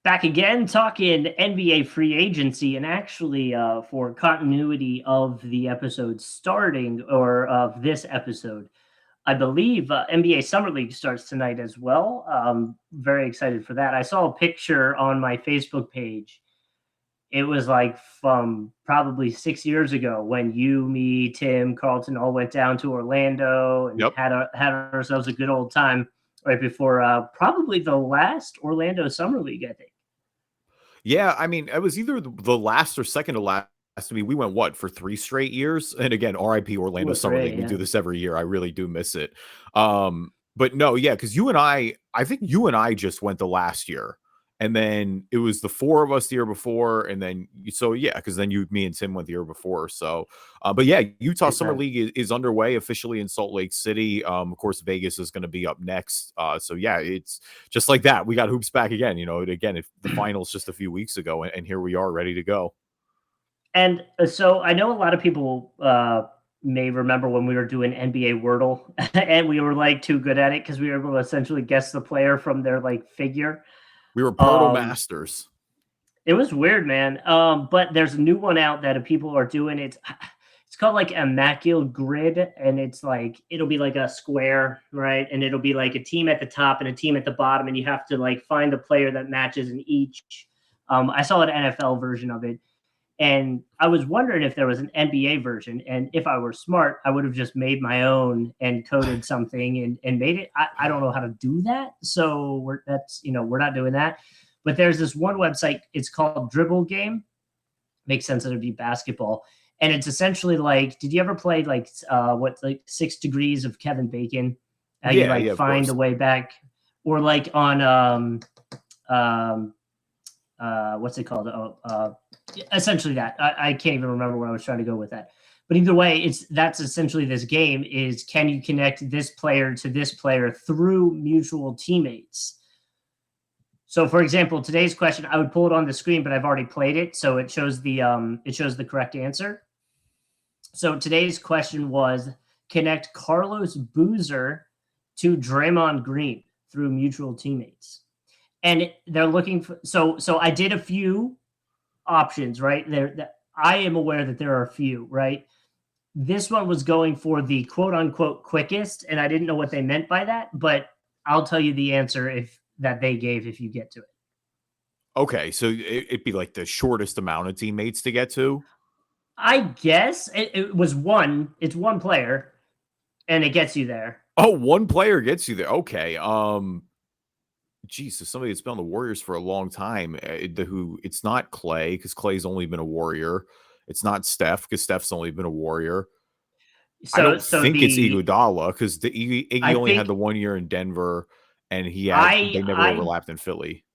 Back again, talking NBA free agency, and actually, for continuity of the episode starting, or of this episode, I believe NBA Summer League starts tonight as well. Very excited for that. I saw a picture on my Facebook page. It was like from probably 6 years ago when you, me, Tim, Carlton all went down to Orlando and Yep. had ourselves a good old time right before probably the last Orlando Summer League, I think. Yeah, I mean, it was either the last or second to last. I mean, we went for 3 straight years, and again, RIP Orlando Summer League. We do this every year. I really do miss it. But no, yeah, because I think you and I just went the last year, and then it was the 4 of us the year before, and then because then me and Tim went the year before. So, but yeah, Utah Summer League is underway officially in Salt Lake City. Of course, Vegas is going to be up next. So yeah, it's just like that. We got hoops back again. If the finals just a few weeks ago, and here we are ready to go. And so I know a lot of people may remember when we were doing NBA Wordle, and we were like too good at it because we were able to essentially guess the player from their like figure. We were proto masters. It was weird, man. But there's a new one out that people are doing. It's called like Immaculate Grid, and it's like it'll be like a square, right? And it'll be like a team at the top and a team at the bottom, and you have to like find the player that matches in each. I saw an NFL version of it. And I was wondering if there was an NBA version, and if I were smart, I would have just made my own and coded something and made it. I don't know how to do that, so we're not doing that. But there's this one website. It's called Dribble Game. Makes sense that it'd be basketball, and it's essentially like, did you ever play like 6 Degrees of Kevin Bacon? You find a way back, or like on what's it called? Essentially that. I can't even remember where I was trying to go with that. But either way, that's essentially this game is, can you connect this player to this player through mutual teammates? So for example, today's question, I would pull it on the screen, but I've already played it. So it shows the correct answer. So today's question was, connect Carlos Boozer to Draymond Green through mutual teammates. And they're looking for, so I did a few options, right? I am aware that there are a few, right? This one was going for the quote unquote quickest, and I didn't know what they meant by that, but I'll tell you the answer that they gave if you get to it. Okay, so it'd be like the shortest amount of teammates to get to? I guess it was one. It's one player, and it gets you there. Oh, one player gets you there. Okay. Geez, so somebody that's been on the Warriors for a long time, it's not Clay, because Clay's only been a Warrior. It's not Steph, because Steph's only been a Warrior. I don't think it's Iguodala, because Iggy only had the 1 year in Denver, and they never overlapped in Philly.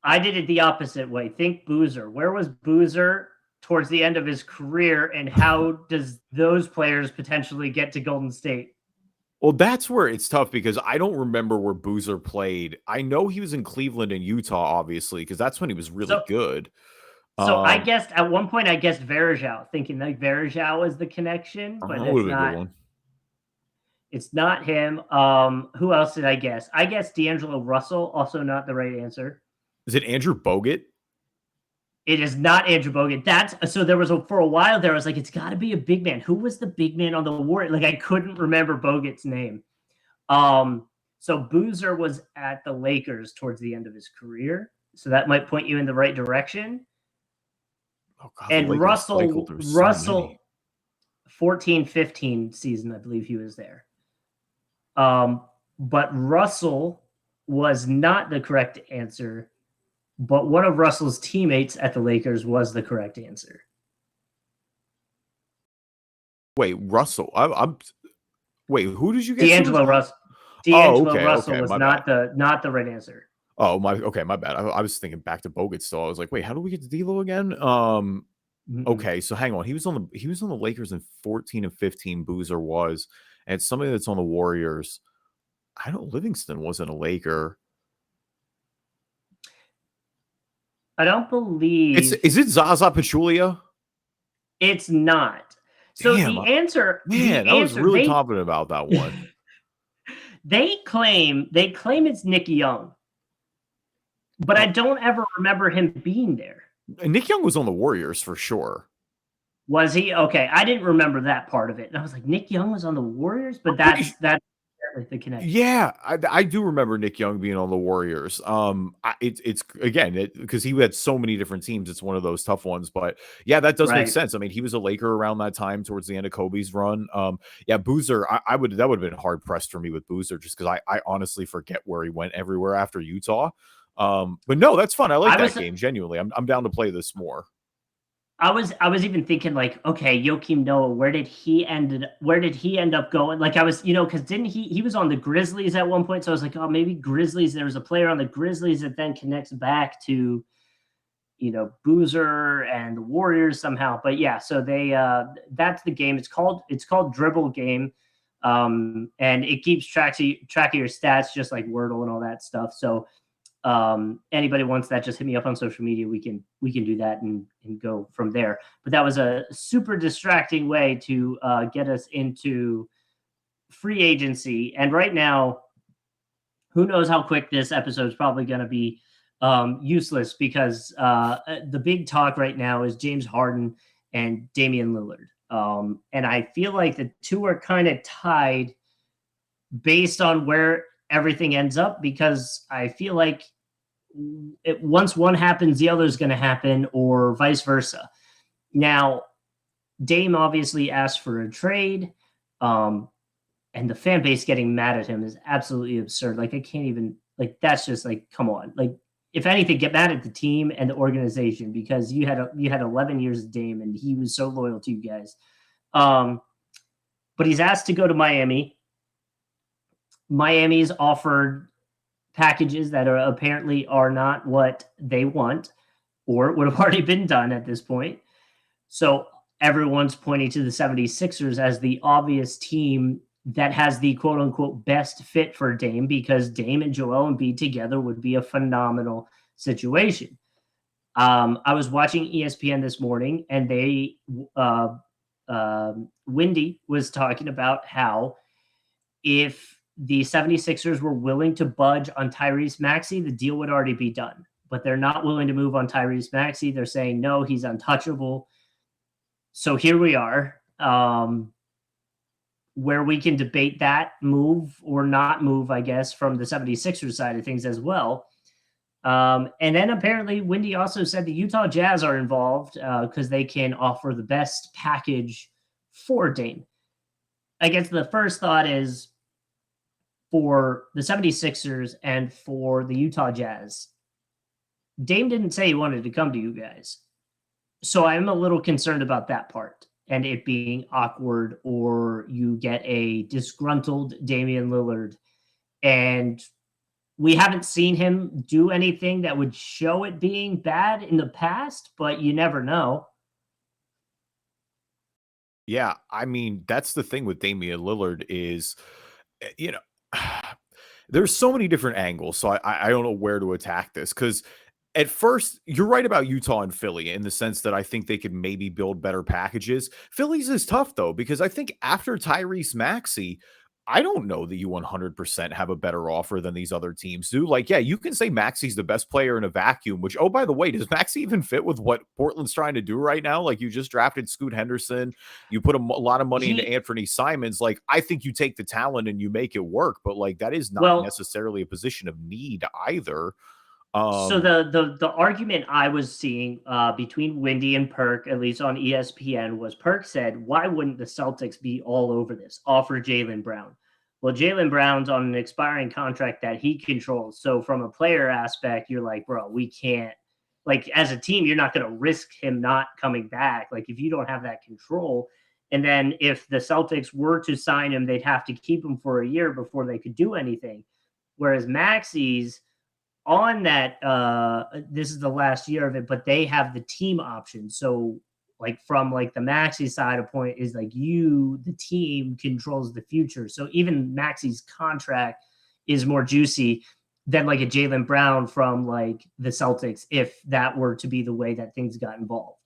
I did it the opposite way. Think Boozer. Where was Boozer towards the end of his career, and how does those players potentially get to Golden State? Well, that's where it's tough, because I don't remember where Boozer played. I know he was in Cleveland and Utah, obviously, because that's when he was really good. So I guessed at one point, Varejao, thinking like Varejao was the connection, but it's not. It's not him. Who else did I guess? I guessed D'Angelo Russell, also not the right answer. Is it Andrew Bogut? It is not Andrew Bogut. So there was for a while there, I was like, it's got to be a big man. Who was the big man on the Warriors? Like, I couldn't remember Bogut's name. So Boozer was at the Lakers towards the end of his career, so that might point you in the right direction. Oh God, and Russell, 14-15 season, I believe he was there. But Russell was not the correct answer. But one of Russell's teammates at the Lakers was the correct answer. Wait, Russell. Wait, who did you get? D'Angelo Russell. Russell was not the right answer. Oh, my bad. I was thinking back to Bogut still. I was like, wait, how do we get to D'Lo again? Okay, so hang on. He was on the Lakers in 14 and 15. Boozer was, and it's somebody that's on the Warriors. I know Livingston wasn't a Laker. I don't believe is it Zaza Pachulia? It's not. So the answer, I was really confident about that one. They claim it's Nick Young. But I don't ever remember him being there. Nick Young was on the Warriors for sure. Was he? Okay, I didn't remember that part of it. And I was like, Nick Young was on the Warriors, but that's the connection. Yeah, I do remember Nick Young being on the Warriors. It's again because he had so many different teams. It's one of those tough ones, but yeah, that does make sense. I mean, he was a Laker around that time towards the end of Kobe's run. Yeah, Boozer, that would have been hard pressed for me with Boozer just because I honestly forget where he went everywhere after Utah. But no, that's fun. I like that game genuinely. I'm down to play this more. I was even thinking like, okay, Joakim Noah, where did he end up going? Like I was, because didn't he was on the Grizzlies at one point, so I was like, oh, maybe Grizzlies. There was a player on the Grizzlies that then connects back to, Boozer and the Warriors somehow. But yeah, so they that's the game. It's called Dribble Game, and it keeps track of your stats just like Wordle and all that stuff. So anybody wants that, just hit me up on social media. We can do that and go from there. But that was a super distracting way to get us into free agency. And right now, who knows how quick this episode is probably going to be useless, because the big talk right now is James Harden and Damian Lillard. And I feel like the two are kind of tied based on where everything ends up, because I feel like once one happens, the other is going to happen, or vice versa. Now, Dame obviously asked for a trade, and the fan base getting mad at him is absolutely absurd. Like, I can't even, like, that's just like, come on. Like, if anything, get mad at the team and the organization, because you had 11 years of Dame and he was so loyal to you guys. But he's asked to go to Miami. Miami's offered packages that apparently are not what they want, or it would have already been done at this point. So everyone's pointing to the 76ers as the obvious team that has the quote unquote best fit for Dame, because Dame and Joel Embiid together would be a phenomenal situation. I was watching ESPN this morning, and Wendy was talking about how if the 76ers were willing to budge on Tyrese Maxey, the deal would already be done. But they're not willing to move on Tyrese Maxey. They're saying, no, he's untouchable. So here we are, where we can debate that move or not move, I guess, from the 76ers side of things as well. And then apparently Wendy also said the Utah Jazz are involved because they can offer the best package for Dame. I guess the first thought is, for the 76ers and for the Utah Jazz, Dame didn't say he wanted to come to you guys. So I'm a little concerned about that part, and it being awkward, or you get a disgruntled Damian Lillard. And we haven't seen him do anything that would show it being bad in the past, but you never know. Yeah, I mean, that's the thing with Damian Lillard is, there's so many different angles, so I don't know where to attack this, because at first, you're right about Utah and Philly in the sense that I think they could maybe build better packages. Philly's is tough, though, because I think after Tyrese Maxey, I don't know that you 100% have a better offer than these other teams do. Like, yeah, you can say Maxey's the best player in a vacuum, which, oh, by the way, does Maxey even fit with what Portland's trying to do right now? Like, you just drafted Scoot Henderson. You put a lot of money into Anthony Simons. Like, I think you take the talent and you make it work, but, like, that is not necessarily a position of need either. So the argument I was seeing between Wendy and Perk, at least on ESPN, was Perk said, why wouldn't the Celtics be all over this? Offer Jaylen Brown. Well, Jaylen Brown's on an expiring contract that he controls. So from a player aspect, you're like, bro, we can't, like, as a team, you're not going to risk him not coming back. Like, if you don't have that control. And then if the Celtics were to sign him, they'd have to keep him for a year before they could do anything. Whereas Maxey's on that, this is the last year of it, but they have the team option. So, like, from like the Maxey side of point is like, the team controls the future. So even Maxey's contract is more juicy than like a Jaylen Brown from like the Celtics, if that were to be the way that things got involved.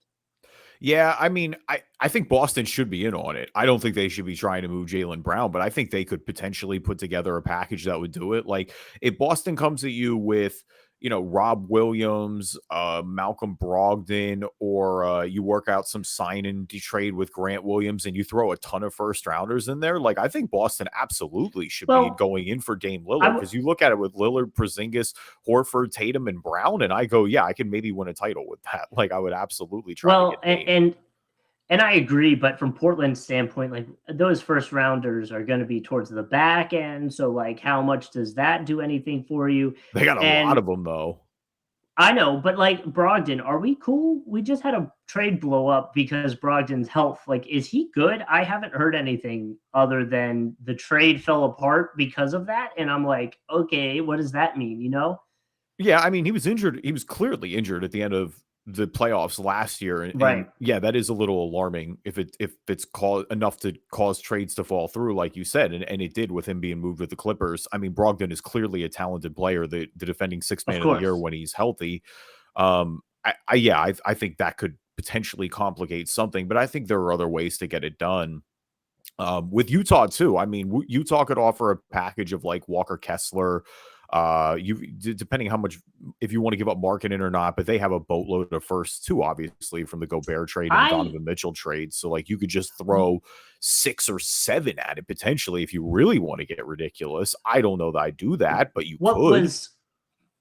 Yeah, I mean, I think Boston should be in on it. I don't think they should be trying to move Jaylen Brown, but I think they could potentially put together a package that would do it. Like, if Boston comes at you with, Rob Williams, Malcolm Brogdon, or you work out some sign-in trade with Grant Williams and you throw a ton of first rounders in there, like I think Boston absolutely should be Well, going in for Dame Lillard, because you look at it with Lillard, Porzingis, Horford, Tatum, and Brown, and I go, yeah, I can maybe win a title with that. Like I would absolutely try to get Dame. And I agree, but from Portland's standpoint, like those first rounders are going to be towards the back end. So, like, how much does that do anything for you? They got a lot of them, though. I know, but like Brogdon, are we cool? We just had a trade blow up because Brogdon's health. Like, is he good? I haven't heard anything other than the trade fell apart because of that. And I'm like, okay, what does that mean? Yeah, I mean, he was injured. He was clearly injured at the end of the playoffs last year, and yeah, that is a little alarming if it's enough to cause trades to fall through, like you said, and it did with him being moved with the Clippers. I mean, Brogdon is clearly a talented player, the defending sixth man of the year when he's healthy. I think that could potentially complicate something, but I think there are other ways to get it done. With Utah too. I mean, Utah could offer a package of like Walker Kessler. Depending how much, if you want to give up Markkanen or not, but they have a boatload of firsts too, obviously, from the Gobert trade and Donovan Mitchell trade. So like you could just throw 6 or 7 at it potentially if you really want to get ridiculous. I don't know that I do that, but you could.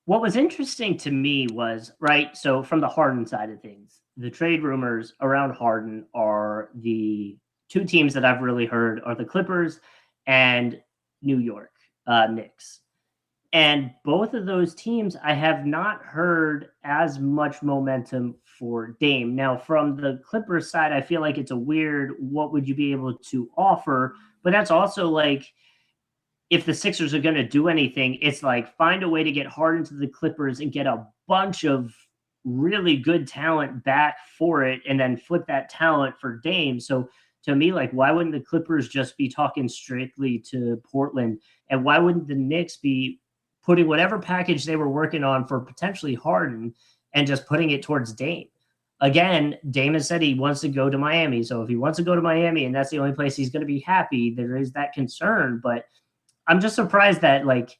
What was interesting to me was, right, so from the Harden side of things, the trade rumors around Harden are the two teams that I've really heard are the Clippers and New York Knicks. And both of those teams, I have not heard as much momentum for Dame. Now, from the Clippers side, I feel like it's a weird, what would you be able to offer? But that's also like, if the Sixers are going to do anything, it's like find a way to get Harden to the Clippers and get a bunch of really good talent back for it and then flip that talent for Dame. So to me, like, why wouldn't the Clippers just be talking strictly to Portland? And why wouldn't the Knicks be putting whatever package they were working on for potentially Harden and just putting it towards Dame? Again, Dame has said he wants to go to Miami. So if he wants to go to Miami and that's the only place he's going to be happy, there is that concern. But I'm just surprised that like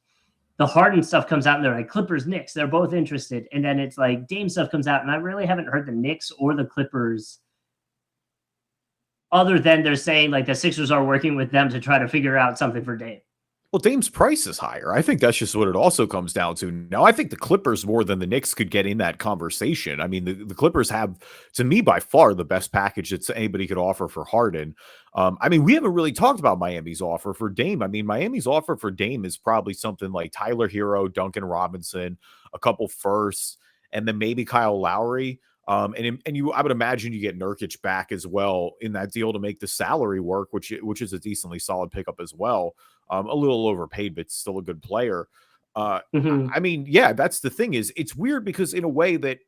the Harden stuff comes out and they're like Clippers, Knicks, they're both interested. And then it's like Dame stuff comes out and I really haven't heard the Knicks or the Clippers other than they're saying like the Sixers are working with them to try to figure out something for Dame. Well, Dame's price is higher. I think that's just what it also comes down to. Now, I think the Clippers more than the Knicks could get in that conversation. I mean, the Clippers have, to me, by far the best package that anybody could offer for Harden. I mean, we haven't really talked about Miami's offer for Dame. I mean, Miami's offer for Dame is probably something like Tyler Hero, Duncan Robinson, a couple firsts, and then maybe Kyle Lowry. I would imagine you get Nurkic back as well in that deal to make the salary work, which is a decently solid pickup as well. A little overpaid, but still a good player. I mean, yeah, that's the thing is it's weird because in a way that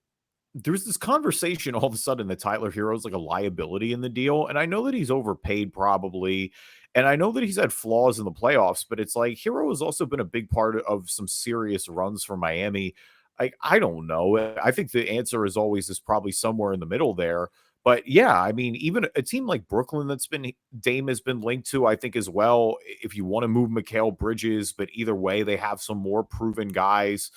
there's this conversation all of a sudden that Tyler Hero is like a liability in the deal. And I know that he's overpaid probably. And I know that he's had flaws in the playoffs, but it's like Hero has also been a big part of some serious runs for Miami. I don't know. I think the answer is probably somewhere in the middle there. But yeah, I mean, even a team like Brooklyn Dame has been linked to, I think as well, if you want to move Mikal Bridges, but either way, they have some more proven guys.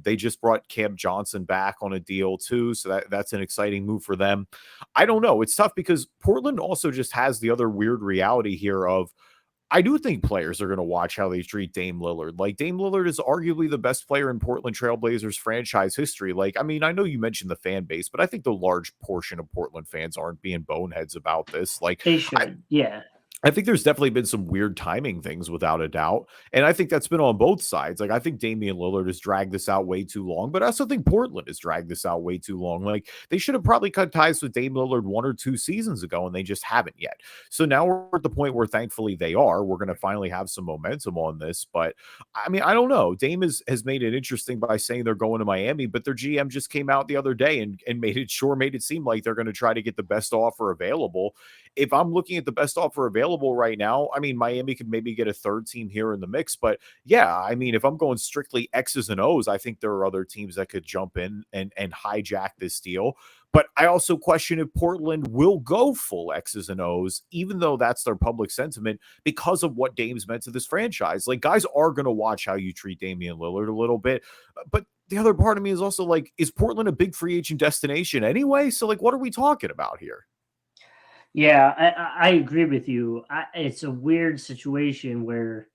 They just brought Cam Johnson back on a deal too. So that's an exciting move for them. I don't know. It's tough because Portland also just has the other weird reality here of, I do think players are going to watch how they treat Dame Lillard. Like Dame Lillard is arguably the best player in Portland Trailblazers franchise history. Like, I mean, I know you mentioned the fan base, but I think the large portion of Portland fans aren't being boneheads about this. Like they should. Yeah. I think there's definitely been some weird timing things without a doubt. And I think that's been on both sides. Like, I think Damian Lillard has dragged this out way too long, but I also think Portland has dragged this out way too long. Like, they should have probably cut ties with Dame Lillard 1 or 2 seasons ago, and they just haven't yet. So now we're at the point where thankfully they are. We're going to finally have some momentum on this. But I mean, I don't know. Dame has made it interesting by saying they're going to Miami, but their GM just came out the other day and made it seem like they're going to try to get the best offer available. If I'm looking at the best offer available right now, I mean, Miami could maybe get a third team here in the mix. But yeah, I mean, if I'm going strictly X's and O's, I think there are other teams that could jump in and hijack this deal. But I also question if Portland will go full X's and O's, even though that's their public sentiment, because of what Dame's meant to this franchise. Like, guys are going to watch how you treat Damian Lillard a little bit. But the other part of me is also like, is Portland a big free agent destination anyway? So, like, what are we talking about here? Yeah, I agree with you. It's a weird situation where,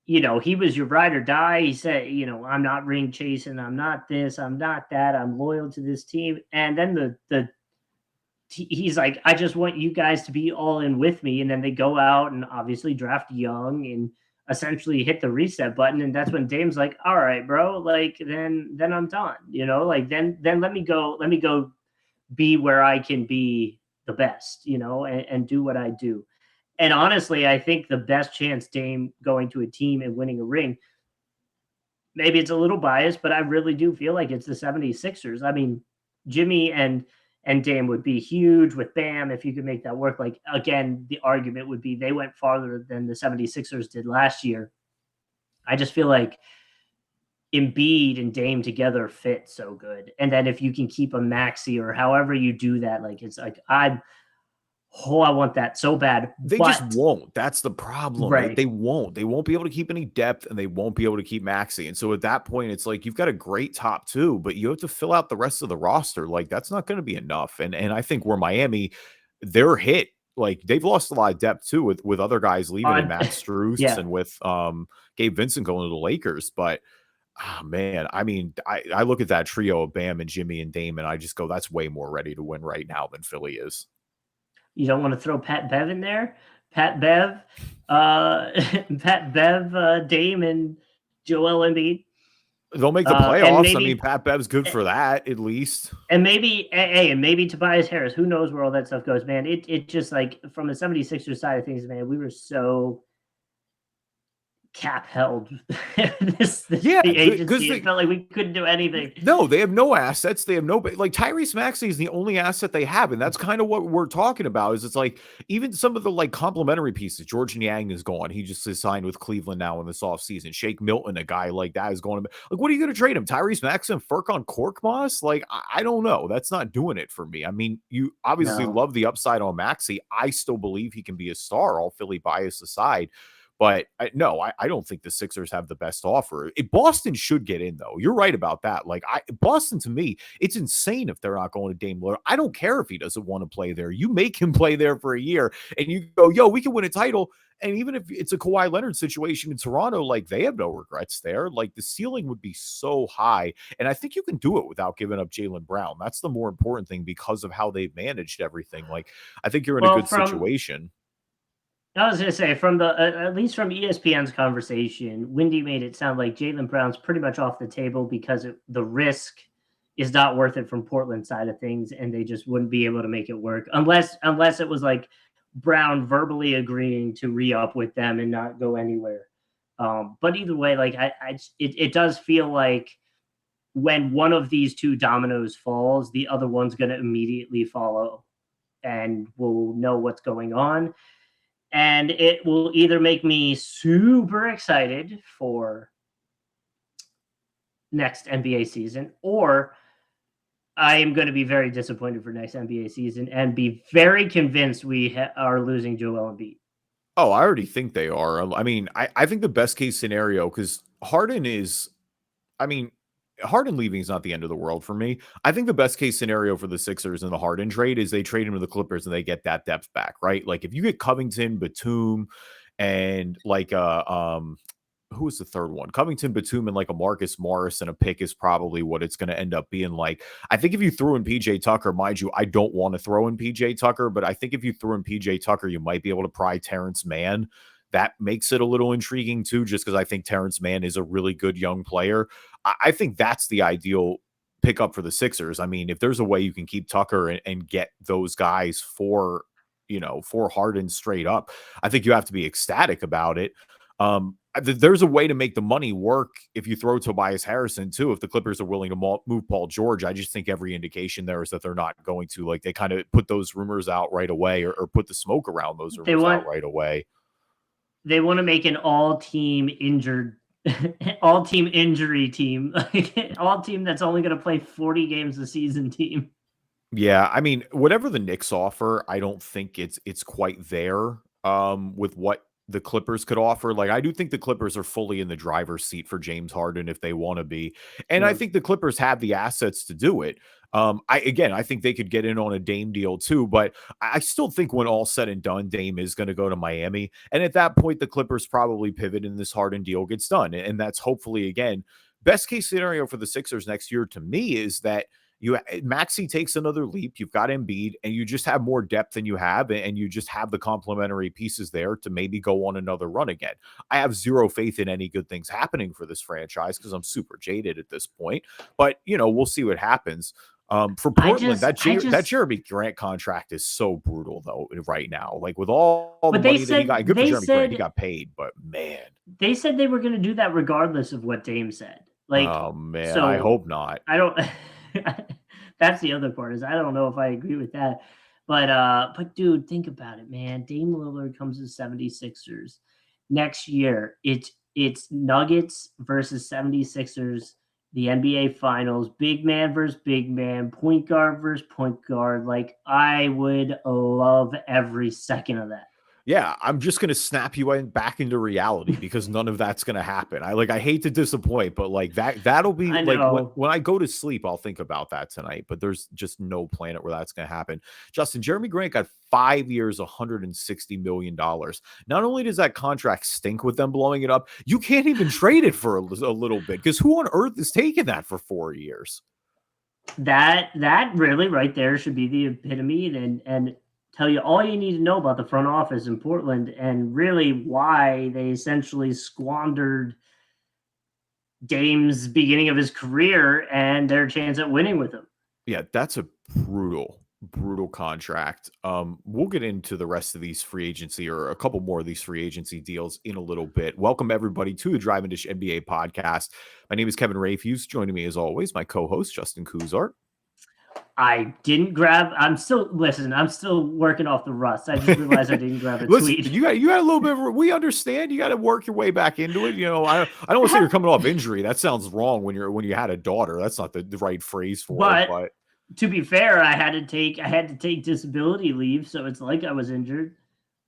he was your ride or die. He said, I'm not ring chasing. I'm not this. I'm not that. I'm loyal to this team. And then he's like, I just want you guys to be all in with me. And then they go out and obviously draft young and essentially hit the reset button. And that's when Dame's like, all right, bro, like then I'm done. Like then let me go be where I can be the best, and do what I do. And honestly, I think the best chance Dame going to a team and winning a ring, maybe it's a little biased, but I really do feel like it's the 76ers. I mean, Jimmy and Dame would be huge with Bam if you could make that work. Like, again, the argument would be they went farther than the 76ers did last year. I just feel like Embiid and Dame together fit so good. And then if you can keep a Maxey or however you do that, like it's like I want that so bad. They just won't. That's the problem. Right. They won't. They won't be able to keep any depth, and they won't be able to keep Maxey. And so at that point, it's like you've got a great top two, but you have to fill out the rest of the roster. Like, that's not going to be enough. And I think where Miami, they're hit. Like, they've lost a lot of depth too with other guys leaving and Max Strus and with Gabe Vincent going to the Lakers. But oh man, I mean, I look at that trio of Bam and Jimmy and Dame, and I just go, that's way more ready to win right now than Philly is. You don't want to throw Pat Bev in there? Pat Bev, Dame, and Joel Embiid. They'll make the playoffs. I mean, Pat Bev's good for that, at least. And maybe Tobias Harris. Who knows where all that stuff goes, man? It just, like, from the 76ers side of things, man, we were so cap held this agency. It felt like we couldn't do anything. No, they have no assets. They have no, like, Tyrese Maxey is the only asset they have, and that's kind of what we're talking about. Is it's like even some of the like complementary pieces. George Niang is gone. He just is signed with Cleveland now in this offseason. Shake Milton, a guy like that, is going to like, what are you going to trade him? Tyrese Maxey and Furkan Korkmaz? Like, I don't know. That's not doing it for me. I mean, you obviously love the upside on Maxey. I still believe he can be a star, all Philly bias aside. But I don't think the Sixers have the best offer. Boston should get in, though. You're right about that. Like, Boston, to me, it's insane if they're not going to Dame Lillard. I don't care if he doesn't want to play there. You make him play there for a year, and you go, yo, we can win a title. And even if it's a Kawhi Leonard situation in Toronto, like, they have no regrets there. Like, the ceiling would be so high. And I think you can do it without giving up Jaylen Brown. That's the more important thing because of how they've managed everything. Like, I think you're in a good situation. I was going to say, from the at least from ESPN's conversation, Wendy made it sound like Jaylen Brown's pretty much off the table because the risk is not worth it from Portland's side of things, and they just wouldn't be able to make it work unless it was like Brown verbally agreeing to re-up with them and not go anywhere. But either way, like it does feel like when one of these two dominoes falls, the other one's going to immediately follow, and we'll know what's going on. And it will either make me super excited for next NBA season, or I am going to be very disappointed for next NBA season and be very convinced we are losing Joel Embiid. Oh, I already think they are. I mean, I think the best case scenario, because Harden is, I mean, Harden leaving is not the end of the world for me. I think the best case scenario for the Sixers in the Harden trade is they trade him to the Clippers and they get that depth back, right? Like, if you get Covington, Batum, and like who was the third one? Covington, Batum, and like a Marcus Morris and a pick is probably what it's going to end up being like. I think if you threw in PJ Tucker, mind you, I don't want to throw in PJ Tucker, but I think if you threw in PJ Tucker, you might be able to pry Terrence Mann. That makes it a little intriguing too, just because I think Terrence Mann is a really good young player. I think that's the ideal pickup for the Sixers. I mean, if there's a way you can keep Tucker and get those guys for Harden straight up, I think you have to be ecstatic about it. There's a way to make the money work if you throw Tobias Harrison too. If the Clippers are willing to move Paul George, I just think every indication there is that they're not going to. Like, they kind of put those rumors out right away, or put the smoke around those rumors out right away. They want to make an all-team injury team, all team that's only going to play 40 games a season team. Yeah, I mean, whatever the Knicks offer, I don't think it's quite there with what the Clippers could offer. Like, I do think the Clippers are fully in the driver's seat for James Harden if they want to be. And I Sure. think the Clippers have the assets to do it. I think they could get in on a Dame deal too, but I still think when all said and done, Dame is going to go to Miami. And at that point, the Clippers probably pivot and this Harden deal gets done. And that's hopefully, again, best case scenario for the Sixers next year to me is that Maxey takes another leap. You've got Embiid, and you just have more depth than you have, and you just have the complementary pieces there to maybe go on another run again. I have zero faith in any good things happening for this franchise because I'm super jaded at this point. But we'll see what happens. For Portland, that Jeremy Grant contract is so brutal though right now. Like with all the money that he got, good for Jeremy Grant, he got paid. But man, they said they were going to do that regardless of what Dame said. Like, oh man, so I hope not. I don't. That's the other part is I don't know if I agree with that. But dude, think about it, man. Dame Lillard comes to 76ers next year. It's Nuggets versus 76ers, the NBA Finals, big man versus big man, point guard versus point guard. Like, I would love every second of that. Yeah, I'm just gonna snap you back into reality because none of that's gonna happen. I hate to disappoint, but like that'll be like when I go to sleep, I'll think about that tonight. But there's just no planet where that's gonna happen. Justin, Jeremy Grant got 5 years, $160 million. Not only does that contract stink with them blowing it up, you can't even trade it for a little bit because who on earth is taking that for 4 years? That really right there should be the epitome and tell you all you need to know about the front office in Portland and really why they essentially squandered Dame's beginning of his career and their chance at winning with him. Yeah, that's a brutal contract. We'll get into the rest of these free agency or a couple more of these free agency deals in a little bit. Welcome everybody to the Drive and Dish NBA podcast. My name is Kevin Rafuse. Joining me as always, my co-host Justin Kuzart. I didn't grab. I'm still working off the rust. I just realized I didn't grab a tweet. You got a little bit of. We understand. You got to work your way back into it. I don't want to say you're coming off injury. That sounds wrong when you had a daughter. That's not the right phrase for it. But to be fair, I had to take disability leave, so it's like I was injured.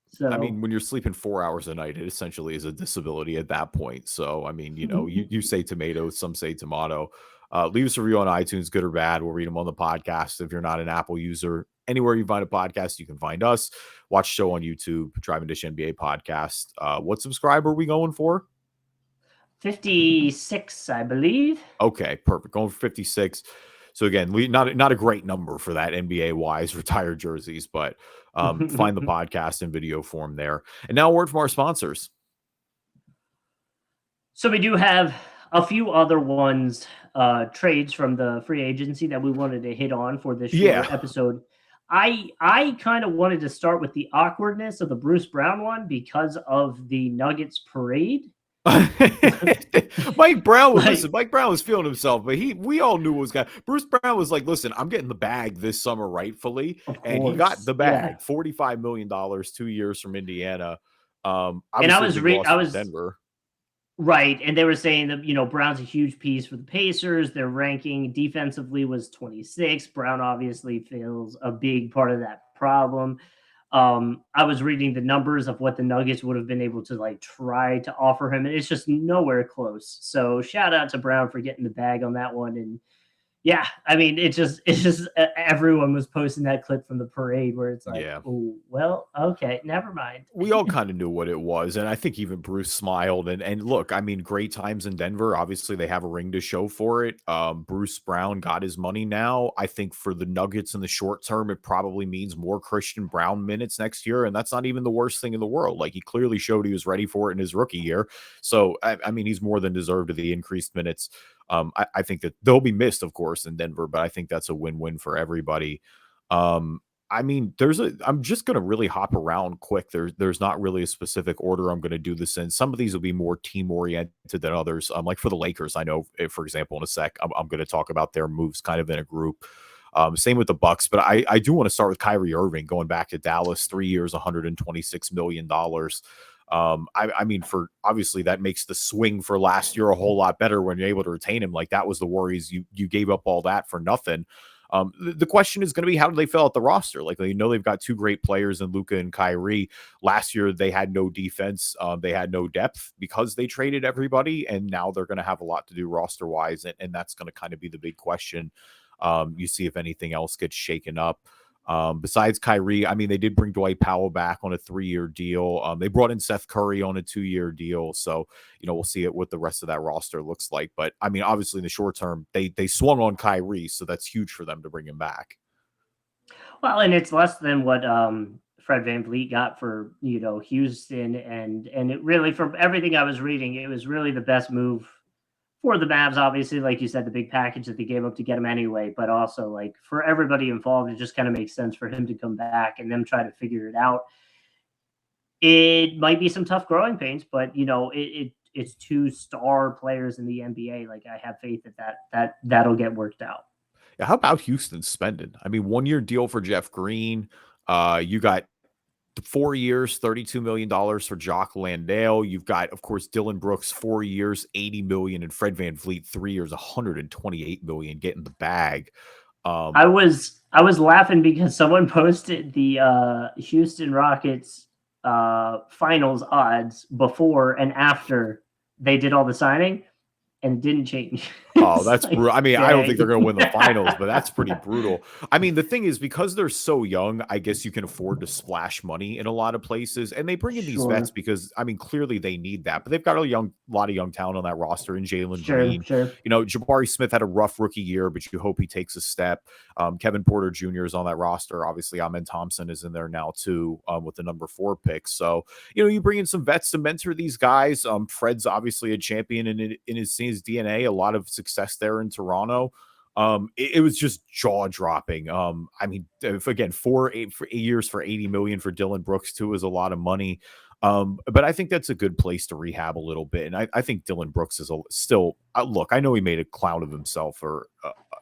So I mean, when you're sleeping 4 hours a night, it essentially is a disability at that point. So I mean, you say tomato, some say tomato. Leave us a review on iTunes, good or bad. We'll read them on the podcast. If you're not an Apple user, anywhere you find a podcast, you can find us. Watch show on YouTube, Drive and Dish NBA podcast. What subscriber are we going for? 56, I believe. Okay, perfect. Going for 56. So again, not a great number for that NBA wise retired jerseys, but find the podcast in video form there. And now a word from our sponsors. So we do have a few other ones, trades from the free agency that we wanted to hit on for this short episode. I kind of wanted to start with the awkwardness of the Bruce Brown one because of the Nuggets parade. Mike Brown was feeling himself, but we all knew what was going. Bruce Brown was like, listen, I'm getting the bag this summer rightfully, and he got the bag. $45 million 2 years from Indiana. And I was Denver. Right. And they were saying that, Brown's a huge piece for the Pacers. Their ranking defensively was 26. Brown obviously feels a big part of that problem. I was reading the numbers of what the Nuggets would have been able to try to offer him, and it's just nowhere close. So shout out to Brown for getting the bag on that one. And yeah, I mean, it's just everyone was posting that clip from the parade where it's like, oh, well, okay, never mind. We all kind of knew what it was. And I think even Bruce smiled. And look, I mean, great times in Denver. Obviously, they have a ring to show for it. Bruce Brown got his money now. I think for the Nuggets in the short term, it probably means more Christian Brown minutes next year. And that's not even the worst thing in the world. Like, he clearly showed he was ready for it in his rookie year. So, I mean, he's more than deserved of the increased minutes. I think that they'll be missed, of course, in Denver, but I think that's a win-win for everybody. I mean, I'm just going to really hop around quick. There's not really a specific order I'm going to do this in. Some of these will be more team oriented than others. Like for the Lakers, I know, for example, in a sec, I'm going to talk about their moves kind of in a group. Same with the Bucks, but I do want to start with Kyrie Irving going back to Dallas, 3 years, $126 million. I mean, for obviously that makes the swing for last year a whole lot better when you're able to retain him. Like, that was the worries. You gave up all that for nothing. The question is going to be, how do they fill out the roster? Like, they know they've got two great players in Luka and Kyrie. Last year, they had no defense. They had no depth because they traded everybody. And now they're going to have a lot to do roster wise. And that's going to kind of be the big question. You see if anything else gets shaken up. Besides Kyrie, I mean, they did bring Dwight Powell back on a 3-year deal. They brought in Seth Curry on a 2-year deal. So, we'll see what the rest of that roster looks like. But I mean, obviously in the short term, they swung on Kyrie. So that's huge for them to bring him back. Well, and it's less than what Fred VanVleet got for, Houston. And it really, from everything I was reading, it was really the best move for the Mavs. Obviously, like you said, the big package that they gave up to get him anyway, but also like for everybody involved, it just kind of makes sense for him to come back and them try to figure it out. It might be some tough growing pains, but it's 2 star players in the NBA. Like, I have faith that'll get worked out. Yeah, how about Houston spending? I mean, 1-year deal for Jeff Green. You got 4 years, $32 million for Jock Landale. You've got, of course, Dillon Brooks, 4 years, $80 million, and Fred VanVleet, 3 years, $128 million, getting the bag. I was laughing because someone posted the Houston Rockets finals odds before and after they did all the signing, and didn't change. Oh, that's brutal. I mean, dang. I don't think they're going to win the finals, but that's pretty brutal. I mean, the thing is, because they're so young, I guess you can afford to splash money in a lot of places. And they bring in these vets because, I mean, clearly they need that. But they've got a lot of young talent on that roster, and Jalen Green. Sure. Jabari Smith had a rough rookie year, but you hope he takes a step. Kevin Porter Jr. is on that roster. Obviously, Amen Thompson is in there now, too, with the number 4 pick. So, you bring in some vets to mentor these guys. Fred's obviously a champion in his DNA, a lot of success there in Toronto. It was just jaw-dropping. I mean, again, 4 years for $80 million for Dillon Brooks too is a lot of money. But I think that's a good place to rehab a little bit. And I think Dillon Brooks is still look, I know he made a clown of himself for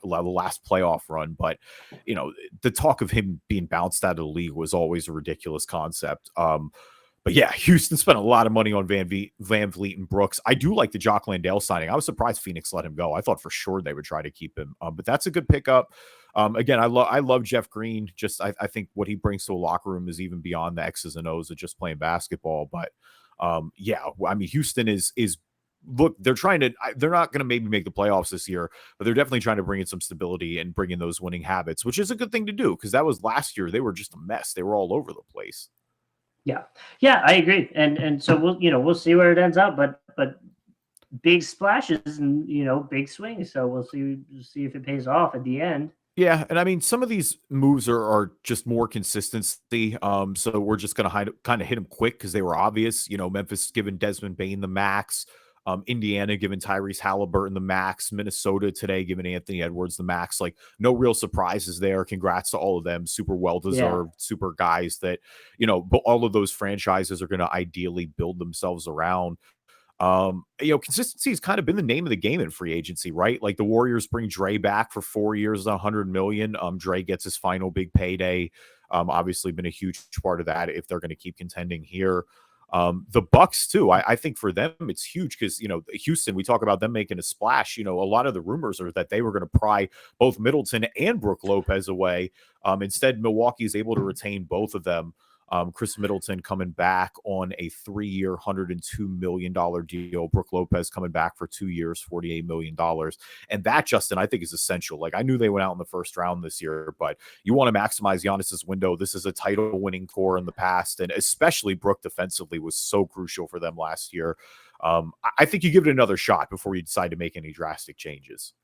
the last playoff run, but the talk of him being bounced out of the league was always a ridiculous concept. But yeah, Houston spent a lot of money on VanVleet and Brooks. I do like the Jock Landale signing. I was surprised Phoenix let him go. I thought for sure they would try to keep him. But that's a good pickup. Again, I love Jeff Green. Just I think what he brings to a locker room is even beyond the X's and O's of just playing basketball. But yeah, I mean, Houston is look, they're not going to maybe make the playoffs this year, but they're definitely trying to bring in some stability and bring in those winning habits, which is a good thing to do because that was last year. They were just a mess. They were all over the place. Yeah, I agree, and so we'll see where it ends up, but big splashes and big swings, so we'll see if it pays off at the end. Yeah, and I mean some of these moves are just more consistency. So we're just gonna kind of hit them quick because they were obvious. Memphis giving Desmond Bane the max. Indiana giving Tyrese Halliburton the max. Minnesota today giving Anthony Edwards the max. Like, no real surprises there. Congrats to all of them. Super well-deserved, super guys that, but all of those franchises are going to ideally build themselves around. Consistency has kind of been the name of the game in free agency, right? Like the Warriors bring Dre back for 4 years, $100 million. Dre gets his final big payday. Obviously been a huge part of that if they're going to keep contending here. The Bucks too. I think for them it's huge because Houston. We talk about them making a splash. A lot of the rumors are that they were going to pry both Middleton and Brook Lopez away. Instead, Milwaukee is able to retain both of them. Chris Middleton coming back on a 3-year, $102 million deal. Brook Lopez coming back for 2 years, $48 million. And that, Justin, I think is essential. Like, I knew they went out in the first round this year, but you want to maximize Giannis's window. This is a title-winning core in the past, and especially Brook defensively was so crucial for them last year. I think you give it another shot before you decide to make any drastic changes.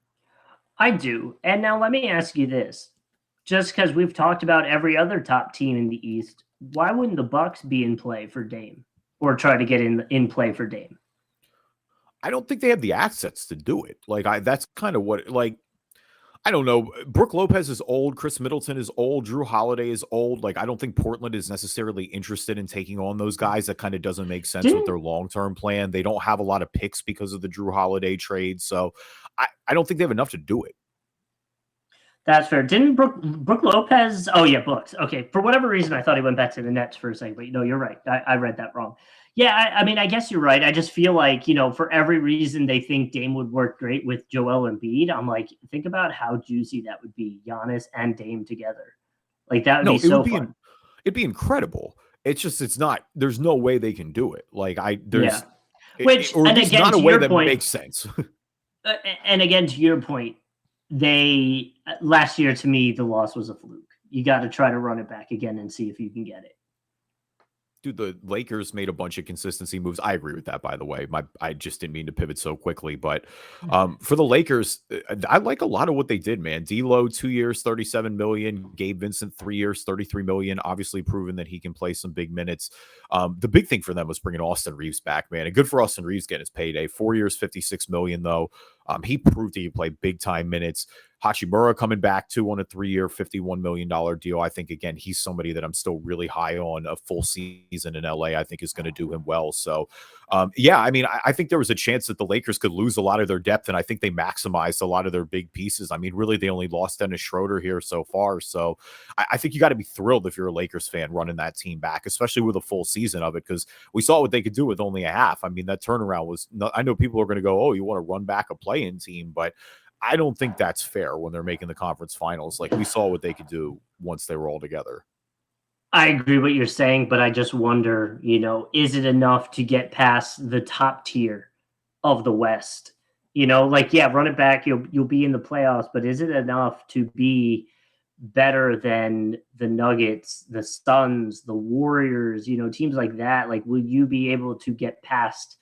I do. And now let me ask you this. Just because we've talked about every other top team in the East, why wouldn't the Bucks be in play for Dame or try to get in play for Dame? I don't think they have the assets to do it. That's kind of what, I don't know. Brook Lopez is old. Chris Middleton is old. Drew Holiday is old. I don't think Portland is necessarily interested in taking on those guys. That kind of doesn't make sense with their long-term plan. They don't have a lot of picks because of the Drew Holiday trade. So I don't think they have enough to do it. That's fair. Didn't Brook Lopez? Oh yeah, Brooks. Okay, for whatever reason, I thought he went back to the Nets for a second, but you're right. I read that wrong. Yeah, I mean, I guess you're right. I just feel like, for every reason they think Dame would work great with Joel Embiid, I'm like, think about how juicy that would be, Giannis and Dame together. Like that would be No, so fun. it'd be incredible. It's not. There's no way they can do it. Like Yeah. or at And least again, not a to way your that point, makes sense. and again, to your point, they last year to me the loss was a fluke. You got to try to run it back again and see if you can get it. Dude, the Lakers made a bunch of consistency moves. I agree with that, by the way. I just didn't mean to pivot so quickly, but for the Lakers, I like a lot of what they did, man. D'Lo, 2 years, 37 million. Gabe Vincent, 3 years, 33 million. Obviously, proven that he can play some big minutes. The big thing for them was bringing Austin Reeves back, man. And good for Austin Reeves getting his payday. 4 years, 56 million, though. He proved he could play big time minutes. Hachimura coming back too on a 3-year, $51 million deal. I think, again, he's somebody that I'm still really high on. A full season in LA, I think, is going to do him well. So, yeah, I mean, I think there was a chance that the Lakers could lose a lot of their depth, and I think they maximized a lot of their big pieces. I mean, really, they only lost Dennis Schroeder here so far. So I think you got to be thrilled if you're a Lakers fan running that team back, especially with a full season of it, because we saw what they could do with only a half. I mean, that turnaround was – I know people are going to go, oh, you want to run back a play-in team, but – I don't think that's fair when they're making the conference finals. Like we saw what they could do once they were all together. I agree what you're saying, but I just wonder, is it enough to get past the top tier of the West? Yeah, run it back. You'll be in the playoffs, but is it enough to be better than the Nuggets, the Suns, the Warriors, teams like that? Like, will you be able to get past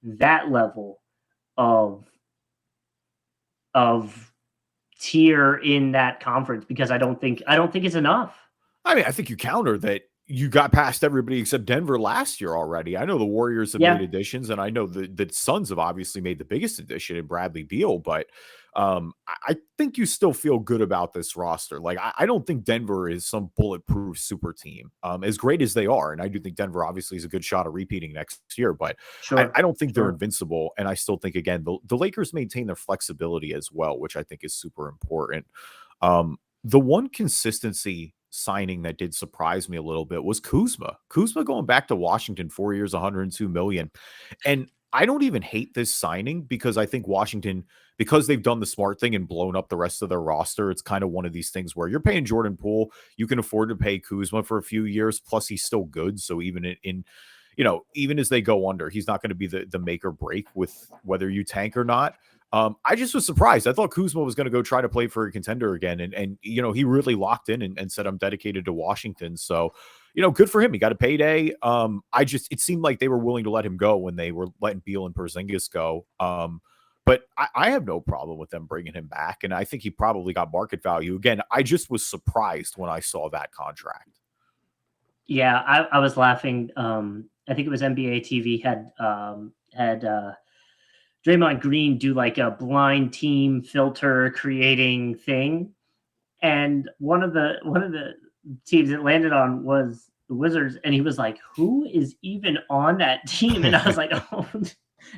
that level of tier in that conference? Because I don't think it's enough. I mean, I think you counter that you got past everybody except Denver last year already. I know the Warriors have made additions, and I know the Suns have obviously made the biggest addition in Bradley Beal, but I think you still feel good about this roster. Like, I don't think Denver is some bulletproof super team, as great as they are. And I do think Denver obviously is a good shot of repeating next year, but I don't think they're invincible. And I still think, again, the Lakers maintain their flexibility as well, which I think is super important. The one consistency signing that did surprise me a little bit was Kuzma. Kuzma going back to Washington, 4 years, 102 million. And I don't even hate this signing because I think Washington, because they've done the smart thing and blown up the rest of their roster, it's kind of one of these things where you're paying Jordan Poole, you can afford to pay Kuzma for a few years, plus he's still good. So even even as they go under, he's not going to be the make or break with whether you tank or not. I just was surprised. I thought Kuzma was going to go try to play for a contender again. And he really locked in and said, I'm dedicated to Washington. So, good for him. He got a payday. It seemed like they were willing to let him go when they were letting Beal and Porzingis go. But I have no problem with them bringing him back. And I think he probably got market value. Again, I just was surprised when I saw that contract. Yeah, I was laughing. I think it was NBA TV had Draymond Green do like a blind team filter creating thing. And one of the teams it landed on was the Wizards. And he was like, who is even on that team? And I was like, oh.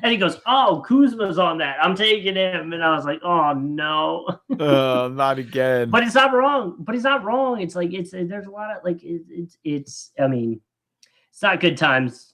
And he goes, oh, Kuzma's on that. I'm taking him. And I was like, oh, no. Not again. But it's not wrong. It's like, there's a lot of like, I mean, it's not good times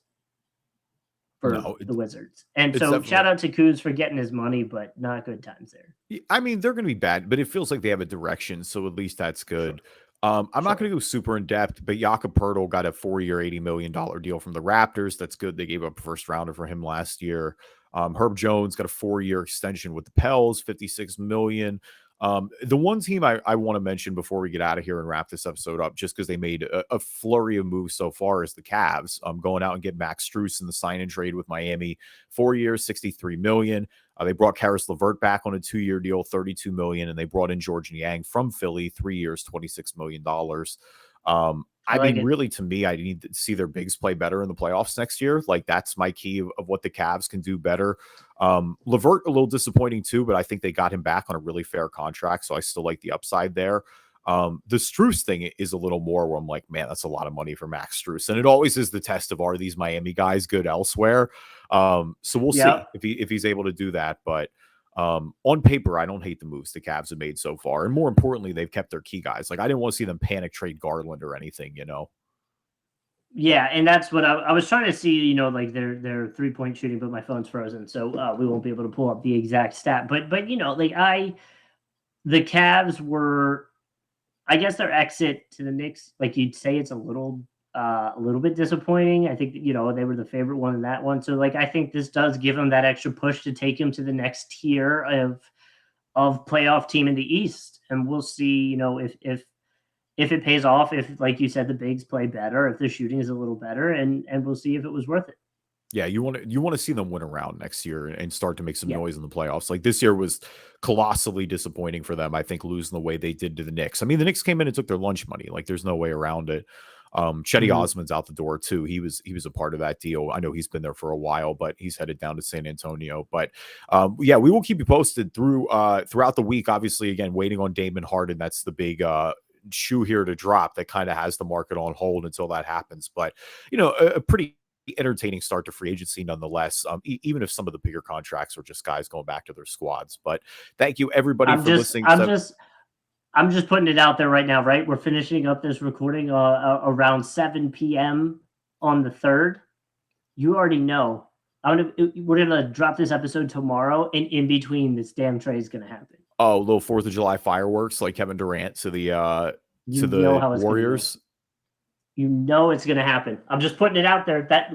for the Wizards. And so shout out to Kuz for getting his money, but not good times there. I mean, they're going to be bad, but it feels like they have a direction. So at least that's good. Sure. I'm not going to go super in depth, but Jakob Poeltl got a 4-year, $80 million deal from the Raptors. That's good. They gave up a first rounder for him last year. Herb Jones got a 4-year extension with the Pels, $56 million. The one team I want to mention before we get out of here and wrap this episode up, just because they made a flurry of moves so far, is the Cavs. Going out and get Max Strus in the sign and trade with Miami, 4 years, $63 million. They brought Karis LeVert back on a 2-year deal, $32 million, and they brought in George Niang from Philly, 3 years, $26 million. I mean, really, to me, I need to see their bigs play better in the playoffs next year. Like, that's my key of what the Cavs can do better. LeVert, a little disappointing too, but I think they got him back on a really fair contract, so I still like the upside there. The Strus thing is a little more where I'm like, man, that's a lot of money for Max Strus. And it always is the test of, are these Miami guys good elsewhere? So we'll see if he's able to do that. But on paper, I don't hate the moves the Cavs have made so far. And more importantly, they've kept their key guys. Like, I didn't want to see them panic trade Garland or anything, Yeah, and that's what I was trying to see, you know, like their 3-point shooting, but my phone's frozen, so we won't be able to pull up the exact stat. But you know, like the Cavs were, I guess their exit to the Knicks, like you'd say, it's a little bit disappointing. I think, you know, they were the favorite one in that one. So like I think this does give them that extra push to take him to the next tier of playoff team in the East. And we'll see, you know, if it pays off, if like you said, the bigs play better, if the shooting is a little better, and we'll see if it was worth it. Yeah, you want to see them win around next year and start to make some Yeah. noise in the playoffs. Like this year was colossally disappointing for them. I think losing the way they did to the Knicks. I mean, the Knicks came in and took their lunch money. Like there's no way around it. Chetty Osman's out the door too. He was a part of that deal. I know he's been there for a while, but he's headed down to San Antonio. But yeah, we will keep you posted throughout the week. Obviously, again, waiting on Damon Harden. That's the big shoe here to drop that kind of has the market on hold until that happens. But you know, a pretty entertaining start to free agency nonetheless, even if some of the bigger contracts are just guys going back to their squads. But thank you everybody for listening. I'm just putting it out there right now, right? We're finishing up this recording around 7 p.m. on the 3rd. You already know. We're going to drop this episode tomorrow, and in between, this damn trade is going to happen. Oh, little 4th of July fireworks like Kevin Durant to the Warriors. You know it's going to happen. I'm just putting it out there that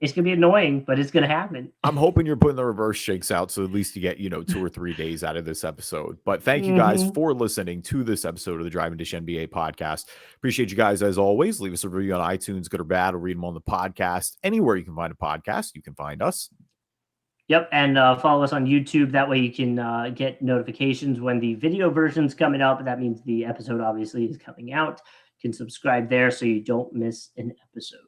it's going to be annoying, but it's going to happen. I'm hoping you're putting the reverse shakes out, so at least you get, 2 or 3 days out of this episode. But thank you guys for listening to this episode of the Drive and Dish NBA podcast. Appreciate you guys as always. Leave us a review on iTunes, good or bad. We'll read them on the podcast. Anywhere you can find a podcast, you can find us. Yep, and follow us on YouTube. That way you can get notifications when the video version's coming out, but that means the episode obviously is coming out. You can subscribe there so you don't miss an episode.